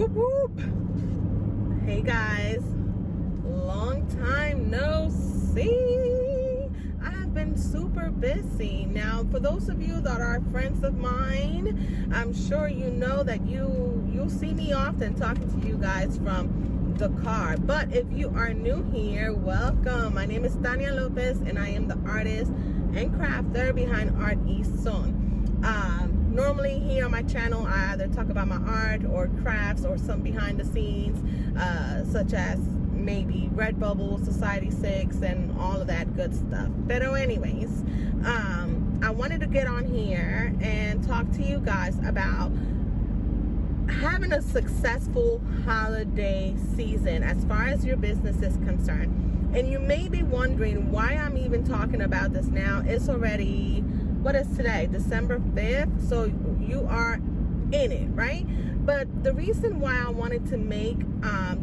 Whoop whoop. Hey guys, long time no see. I have been super busy. Now, for those of you that are friends of mine, I'm sure you know that you'll see me often talking to you guys from the car. But if you are new here, welcome. My name is Tania Lopez and I am the artist and crafter behind Art East Zone. Normally here on my channel, I either talk about my art or crafts or some behind the scenes, such as maybe Redbubble, Society 6, and all of that good stuff. But anyways, I wanted to get on here and talk to you guys about having a successful holiday season as far as your business is concerned. And you may be wondering why I'm even talking about this now. It's already, what is today? December 5th. So you are in it, right? But the reason why I wanted to make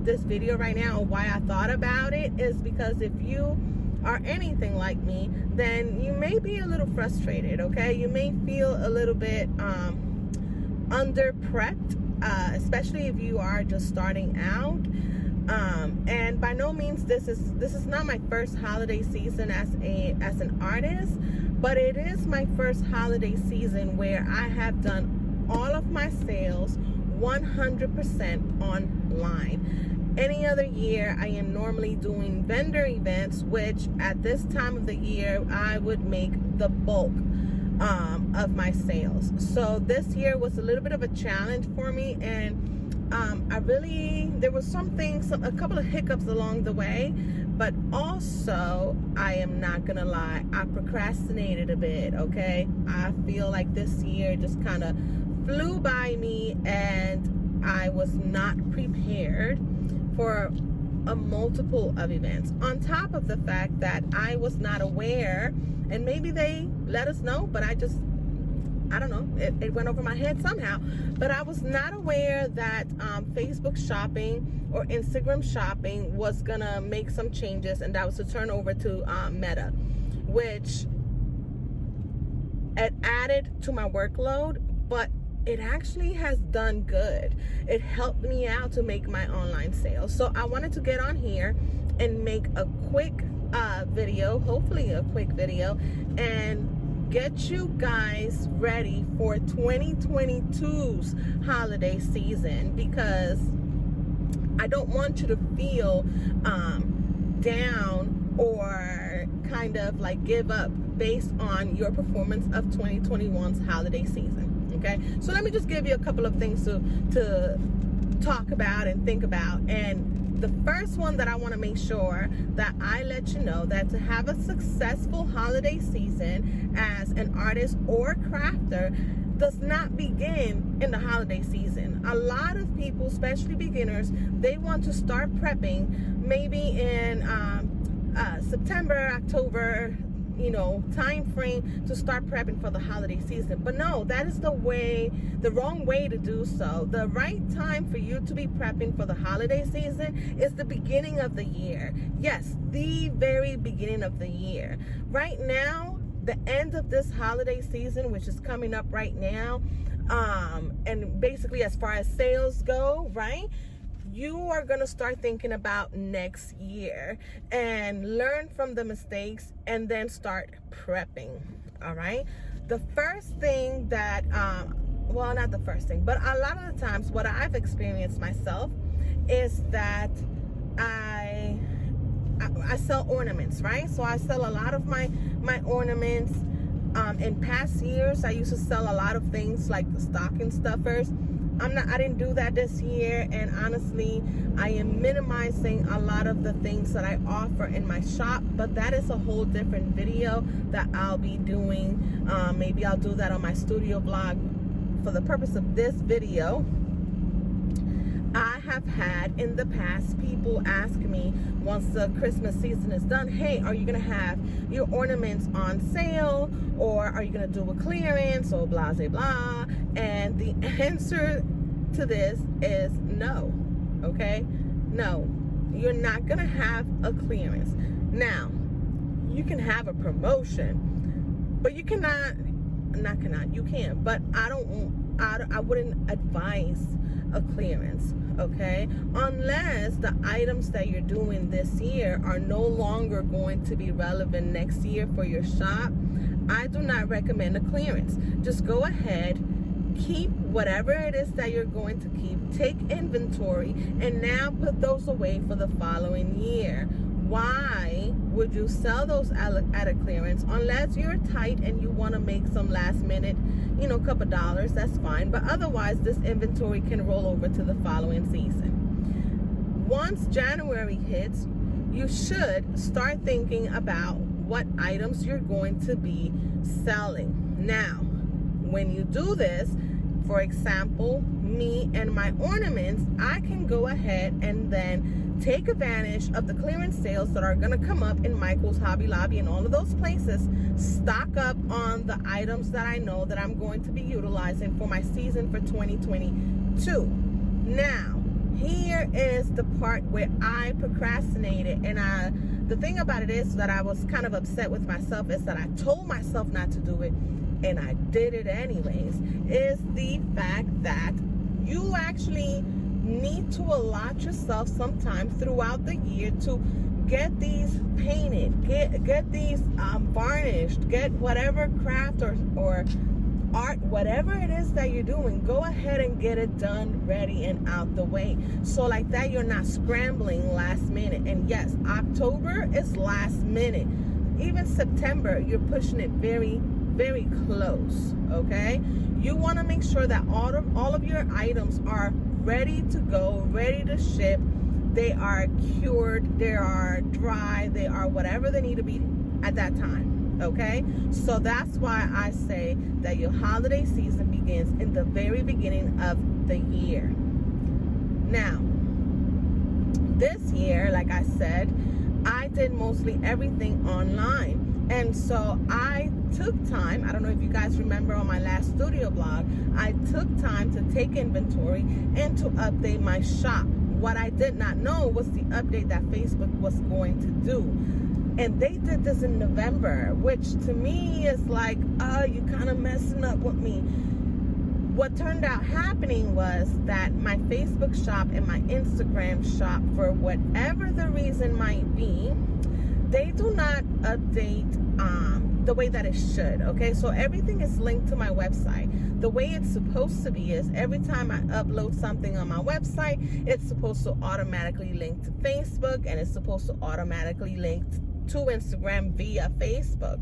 this video right now, or why I thought about it, is because if you are anything like me, then you may be a little frustrated, okay? You may feel a little bit under prepped, especially if you are just starting out. And by no means this is not my first holiday season as an artist, but it is my first holiday season where I have done all of my sales 100% online. Any other year I am normally doing vendor events, which at this time of the year I would make the bulk of my sales. So this year was a little bit of a challenge for me, and there was a couple of hiccups along the way, but also I am not gonna lie, I procrastinated a bit, okay? I feel like this year just kind of flew by me and I was not prepared for a multiple of events, on top of the fact that I was not aware, and maybe they let us know, but I don't know, it went over my head somehow, but I was not aware that Facebook shopping or Instagram shopping was gonna make some changes, and that was to turn over to Meta, which it added to my workload, but it actually has done good. It helped me out to make my online sales. So I wanted to get on here and make a quick video, hopefully a quick video, and get you guys ready for 2022's holiday season, because I don't want you to feel down or kind of like give up based on your performance of 2021's holiday season. Okay, so let me just give you a couple of things to talk about and think about. And the first one that I want to make sure that I let you know, that to have a successful holiday season as an artist or crafter does not begin in the holiday season. A lot of people, especially beginners, they want to start prepping maybe in September, October, time frame, to start prepping for the holiday season. But no, that is the wrong way to do so. The right time for you to be prepping for the holiday season is the beginning of the year. Yes, the very beginning of the year. Right now, the end of this holiday season, which is coming up right now, and basically as far as sales go, right? You are going to start thinking about next year and learn from the mistakes and then start prepping. All right. The first thing that, well, not the first thing, but a lot of the times what I've experienced myself is that I sell ornaments, right? So I sell a lot of my ornaments. In past years, I used to sell a lot of things like the stocking stuffers. I didn't do that this year, and honestly, I am minimizing a lot of the things that I offer in my shop, but that is a whole different video that I'll be doing. Maybe I'll do that on my studio vlog. For the purpose of this video, I have had in the past people ask me once the Christmas season is done, hey, are you gonna have your ornaments on sale, or are you gonna do a clearance, or blah blah blah? And the answer to this is no. Okay, no, you're not gonna have a clearance. Now, you can have a promotion, but you can, but I don't I wouldn't advise a clearance, okay? Unless the items that you're doing this year are no longer going to be relevant next year for your shop, I do not recommend a clearance. Just go ahead, keep whatever it is that you're going to keep, take inventory, and now put those away for the following year. Why would you sell those at a clearance unless you're tight and you want to make some last minute, couple dollars? That's fine. But otherwise, this inventory can roll over to the following season. Once January hits, you should start thinking about what items you're going to be selling. Now, when you do this, for example, me and my ornaments, I can go ahead and then take advantage of the clearance sales that are going to come up in Michael's, Hobby Lobby, and all of those places, stock up on the items that I know that I'm going to be utilizing for my season for 2022. Now, here is the part where I procrastinated, and the thing about it is that I was kind of upset with myself is that I told myself not to do it, and I did it anyways, is the fact that you actually need to allot yourself some time throughout the year to get these painted, get these varnished, get whatever craft or art, whatever it is that you're doing, go ahead and get it done, ready, and out the way. So like that, you're not scrambling last minute. And yes, October is last minute. Even September, you're pushing it very, very close, okay? You want to make sure that all of your items are ready to go, ready to ship. They are cured, they are dry, they are whatever they need to be at that time, okay? So that's why I say that your holiday season begins in the very beginning of the year. Now, this year, like I said, I did mostly everything online. And so I took time, I don't know if you guys remember on my last studio vlog, I took time to take inventory and to update my shop. What I did not know was the update that Facebook was going to do. And they did this in November, which to me is like, you kind of messing up with me. What turned out happening was that my Facebook shop and my Instagram shop, for whatever the reason might be, they do not update the way that it should, okay? So everything is linked to my website. The way it's supposed to be is every time I upload something on my website, it's supposed to automatically link to Facebook, and it's supposed to automatically link to Instagram via Facebook.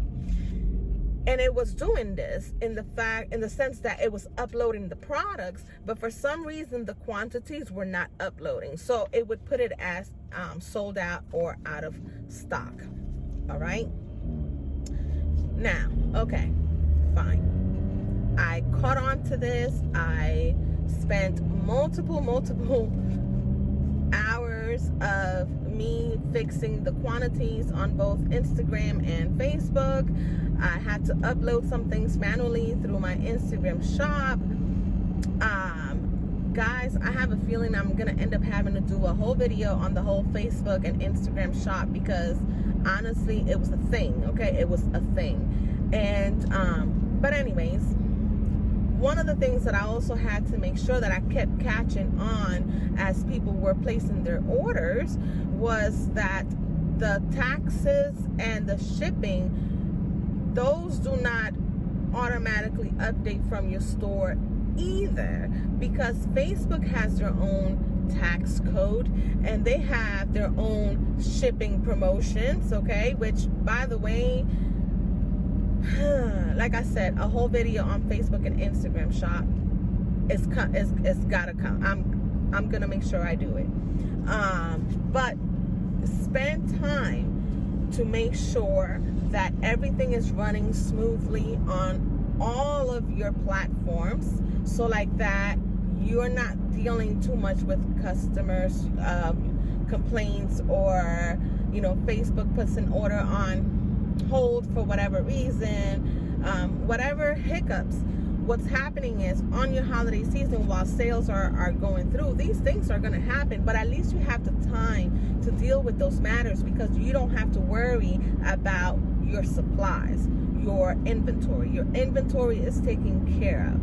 And it was doing this in the sense that it was uploading the products, but for some reason the quantities were not uploading. So it would put it as sold out or out of stock. All right. Now, okay, fine. I caught on to this. I spent multiple hours of me fixing the quantities on both Instagram and Facebook. I had to upload some things manually through my Instagram shop. Guys, I have a feeling I'm gonna end up having to do a whole video on the whole Facebook and Instagram shop, because honestly, it was a thing, okay? It was a thing. And but anyways, one of the things that I also had to make sure that I kept catching on as people were placing their orders was that the taxes and the shipping, those do not automatically update from your store either, because Facebook has their own tax code and they have their own shipping promotions, okay? Which, by the way, like I said, a whole video on Facebook and Instagram shop is gotta come. I'm gonna make sure I do it. But spend time to make sure that everything is running smoothly on all of your platforms, so like that you're not dealing too much with customers complaints, or Facebook puts an order on hold for whatever reason, whatever hiccups. What's happening is, on your holiday season, while sales are going through, these things are going to happen, but at least you have the time to deal with those matters, because you don't have to worry about your supplies, your inventory. Your inventory is taken care of.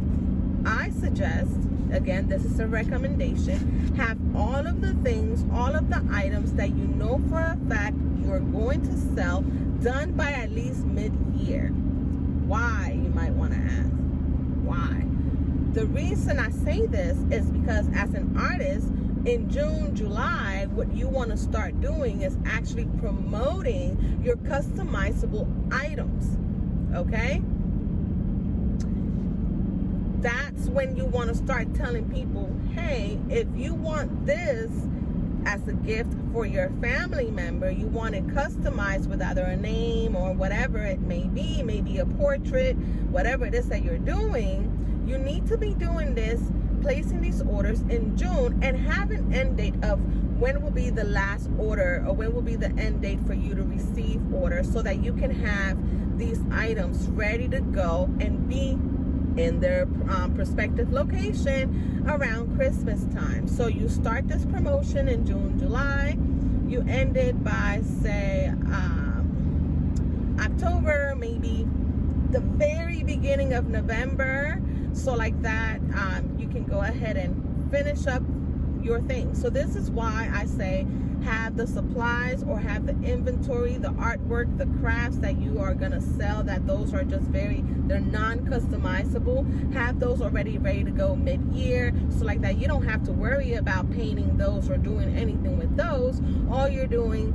I suggest, again, this is a recommendation, have all of the things, all of the items that you know for a fact you're going to sell done by at least mid-year. Why, you might want to ask? Why? The reason I say this is because as an artist, in June, July, what you want to start doing is actually promoting your customizable items, okay? That's when you want to start telling people, hey, if you want this as a gift for your family member, you want it customized with either a name or whatever it may be, maybe a portrait, whatever it is that you're doing, you need to be doing this, placing these orders in June, and have an end date of when will be the last order or when will be the end date for you to receive orders, so that you can have these items ready to go and be in their prospective location around Christmas time. So you start this promotion in June, July, you end it by, say, October, maybe the very beginning of November. So like that, you can go ahead and finish up your thing. So this is why I say have the supplies or have the inventory, the artwork, the crafts that you are going to sell, that those are just they're non-customizable. Have those already ready to go mid-year. So like that, you don't have to worry about painting those or doing anything with those. All you're doing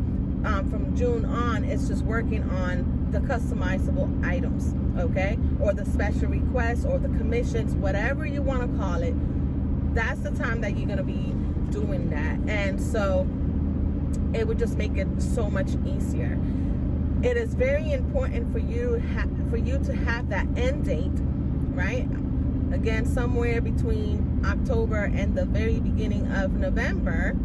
from June on is just working on the customizable items, okay? Or the special requests or the commissions, whatever you want to call it. That's the time that you're going to be doing that. And so it would just make it so much easier. It is very important for you to have that end date, right? Again, somewhere between October and the very beginning of November.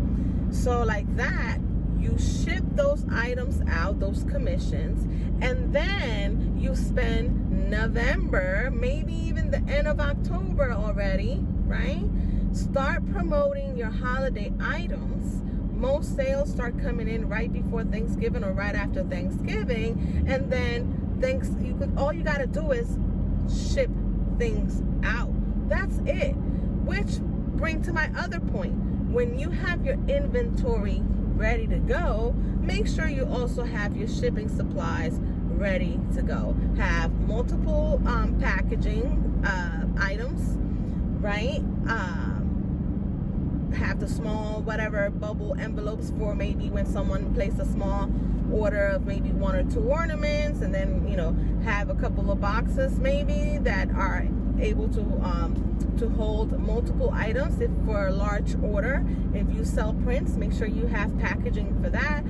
So like that, you ship those items out, those commissions, and then you spend November, maybe even the end of October already, right? Start promoting your holiday items. Most sales start coming in right before Thanksgiving or right after Thanksgiving, and then all you got to do is ship things out. That's it. Which brings to my other point. When you have your inventory ready to go, make sure you also have your shipping supplies ready to go. Have multiple packaging items, right? Have the small whatever bubble envelopes for maybe when someone placed a small order of maybe 1 or 2 ornaments, and then have a couple of boxes maybe that are able to hold multiple items. If for a large order, if you sell prints, make sure you have packaging for that.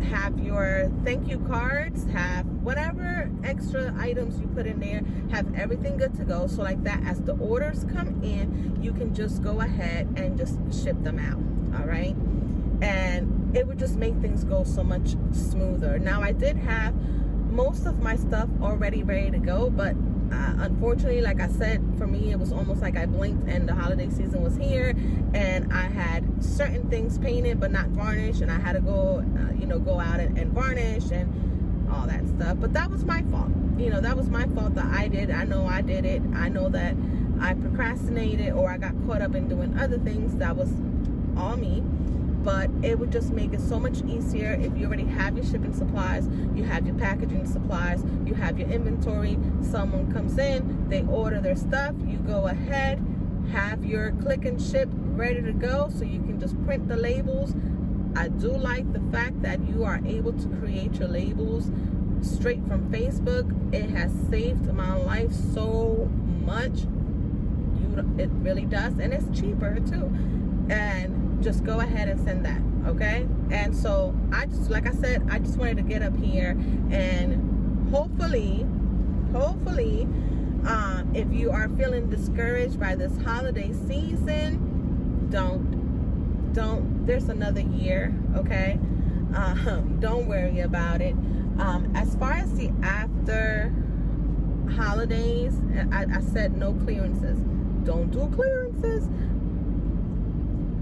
Have your thank you cards, have whatever extra items you put in there, have everything good to go. So like that, as the orders come in, you can just go ahead and just ship them out. All right. And it would just make things go so much smoother. Now, I did have most of my stuff already ready to go, but unfortunately, like I said, for me, it was almost like I blinked and the holiday season was here, and I had certain things painted but not varnished, and I had to go out and varnish and all that stuff. But that was my fault. That was my fault that I know I did it. I know that I procrastinated or I got caught up in doing other things. That was all me. But it would just make it so much easier if you already have your shipping supplies, you have your packaging supplies, you have your inventory. Someone comes in, they order their stuff, you go ahead, have your click and ship ready to go, so you can just print the labels. I do like the fact that you are able to create your labels straight from Facebook. It has saved my life so much. It really does, and it's cheaper too. And just go ahead and send that, okay? And so like I said, I just wanted to get up here and hopefully, if you are feeling discouraged by this holiday season, don't, there's another year, okay? Don't worry about it. As far as the after holidays, I said no clearances. Don't do clearances.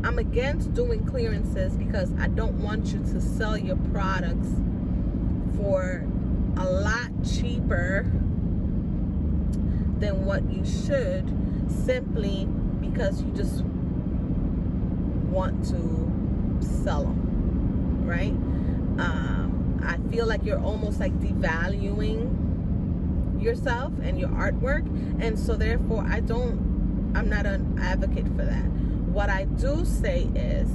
I'm against doing clearances because I don't want you to sell your products for a lot cheaper than what you should, simply because you just want to sell them, right? I feel like you're almost like devaluing yourself and your artwork, and so therefore I'm not an advocate for that. What I do say is,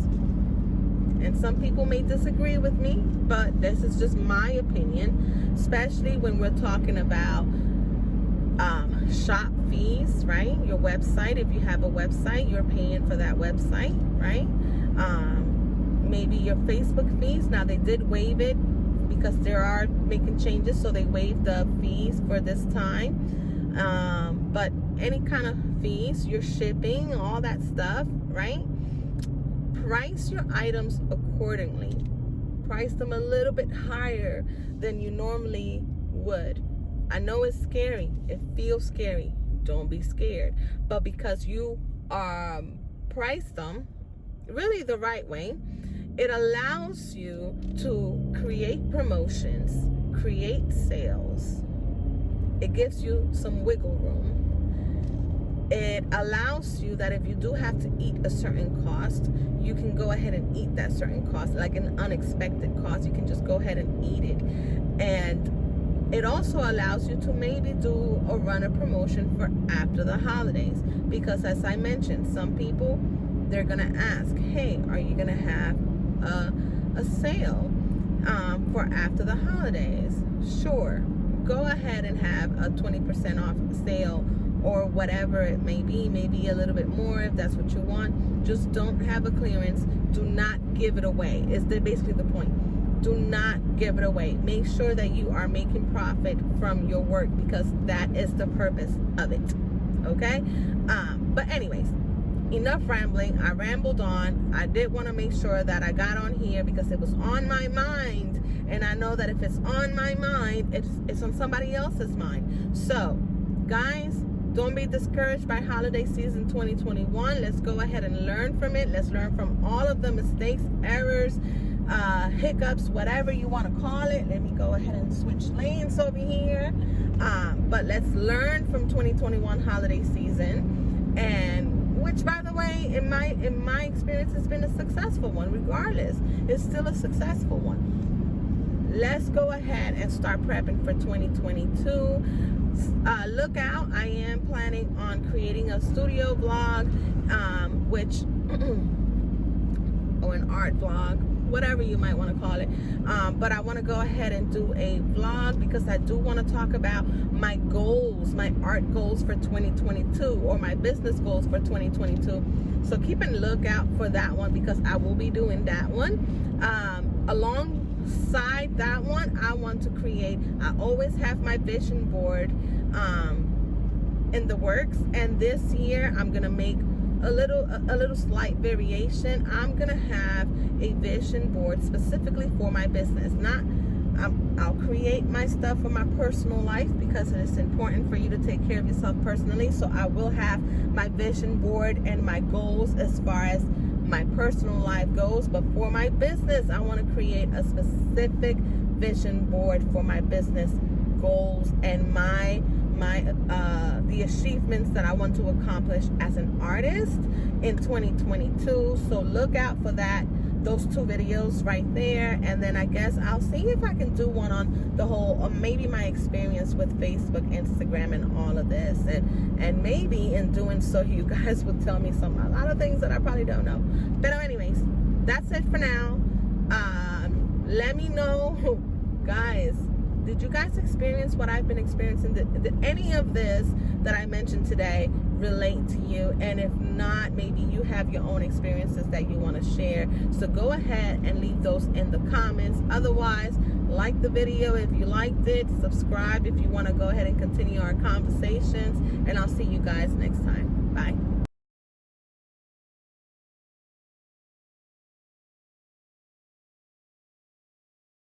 and some people may disagree with me, but this is just my opinion, especially when we're talking about shop fees, right? Your website, if you have a website, you're paying for that website, right? Maybe your Facebook fees. Now, they did waive it because they are making changes, so they waived the fees for this time. But any kind of fees, your shipping, all that stuff, right? Price your items accordingly. Price them a little bit higher than you normally would. I know it's scary. It feels scary. Don't be scared. But because you price them really the right way, it allows you to create promotions, create sales. It gives you some wiggle room. It allows you that if you do have to eat a certain cost, you can go ahead and eat that certain cost, like an unexpected cost. You can just go ahead and eat it. And it also allows you to maybe do or run a promotion for after the holidays. Because as I mentioned, some people, they're going to ask, hey, are you going to have a sale for after the holidays? Sure. Go ahead and have a 20% off sale or whatever it may be, maybe a little bit more if that's what you want. Just don't have a clearance. Do not give it away. Is basically the point. Do not give it away. Make sure that you are making profit from your work, because that is the purpose of it. Okay? But anyways, enough rambling. I rambled on. I did want to make sure that I got on here because it was on my mind. And I know that if it's on my mind, it's on somebody else's mind. So, guys, don't be discouraged by holiday season 2021. Let's go ahead and learn from it. Let's learn from all of the mistakes, errors, hiccups, whatever you want to call it. Let me go ahead and switch lanes over here. But let's learn from 2021 holiday season, and which, by the way, in my experience, has been a successful one. Regardless, it's still a successful one. Let's go ahead and start prepping for 2022. Look out, I am planning on creating a studio vlog, or an art vlog, whatever you might want to call it. But I want to go ahead and do a vlog because I do want to talk about my goals, my art goals for 2022, or my business goals for 2022. So keep a lookout for that one, because I will be doing that one. Alongside that one, I want to create, I always have my vision board in the works, and this year I'm gonna make a little slight variation. I'm gonna have a vision board specifically for my business. I'll create my stuff for my personal life because it is important for you to take care of yourself personally. So I will have my vision board and my goals as far as my personal life goes. But for my business, I want to create a specific vision board for my business goals and the achievements that I want to accomplish as an artist in 2022. So look out for those two videos right there. And then I guess I'll see if I can do one on the whole, or maybe my experience with Facebook, Instagram, and all of this. And maybe in doing so, you guys will tell me a lot of things that I probably don't know. But anyways, that's it for now. Let me know, guys, did you guys experience what I've been experiencing? Did any of this that I mentioned today relate to you? And if not, maybe you have your own experiences that you want to share. So go ahead and leave those in the comments. Otherwise, like the video if you liked it. Subscribe if you want to go ahead and continue our conversations. And I'll see you guys next time. Bye.